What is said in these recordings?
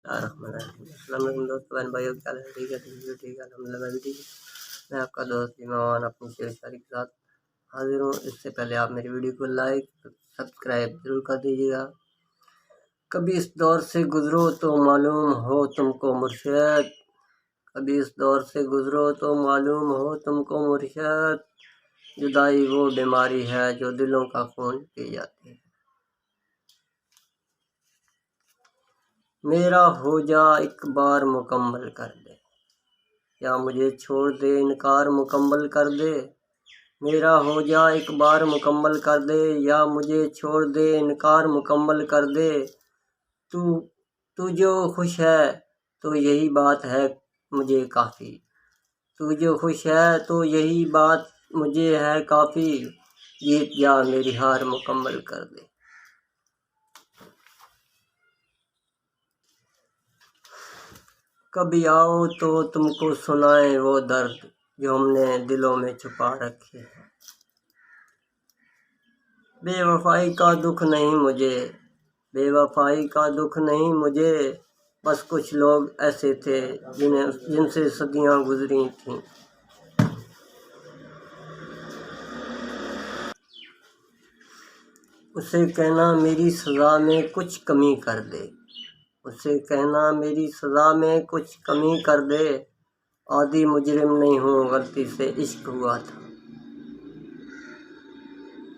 السلام علیکم دوستوں، بہن بھائیوں، کیا حال ہے؟ ٹھیک ہے؟ ٹھیک ہے، الحمد للہ میں بھی ٹھیک ہے۔ میں آپ کا دوست ایمان اپنی شعر شاعری کے ساتھ حاضر ہوں۔ اس سے پہلے آپ میری ویڈیو کو لائک سبسکرائب ضرور کر دیجیے گا۔ کبھی اس دور سے گزرو تو معلوم ہو تم کو مرشد، کبھی اس دور سے گزرو تو معلوم ہو تم کو مرشد، جدائی وہ بیماری ہے جو دلوں کا خون پی جاتی ہے۔ میرا ہو جا ایک بار مکمل کر دے، یا مجھے چھوڑ دے انکار مکمل کر دے۔ میرا ہو جا ایک بار مکمل کر دے، یا مجھے چھوڑ دے انکار مکمل کر دے۔ تو جو خوش ہے تو یہی بات ہے مجھے کافی، تو جو خوش ہے تو یہی بات مجھے ہے کافی، جیت جا میری ہار مکمل کر دے۔ کبھی آؤ تو تم کو سنائیں وہ درد جو ہم نے دلوں میں چھپا رکھے ہیں۔ بے وفائی کا دکھ نہیں مجھے، بے وفائی کا دکھ نہیں مجھے، بس کچھ لوگ ایسے تھے جن سے صدیاں گزری تھیں۔ اسے کہنا میری سزا میں کچھ کمی کر دے، اسے کہنا میری سزا میں کچھ کمی کر دے۔ عادی مجرم نہیں ہوں، غلطی سے عشق ہوا تھا۔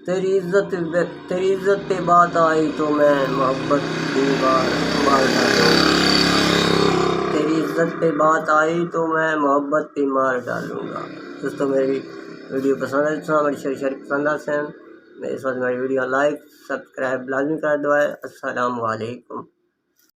تیری عزت پہ بات آئی تو میں محبت بھی مار ڈالوں گا، تیری عزت پہ بات آئی تو میں محبت بھی مار ڈالوں گا۔ دوستوں میری ویڈیو پسند ہے تو ہماری شیئر پسند آتے ہیں، میں اس وقت ہماری ویڈیو لائک سبسکرائب لازمی کر دو۔ السلام علیکم۔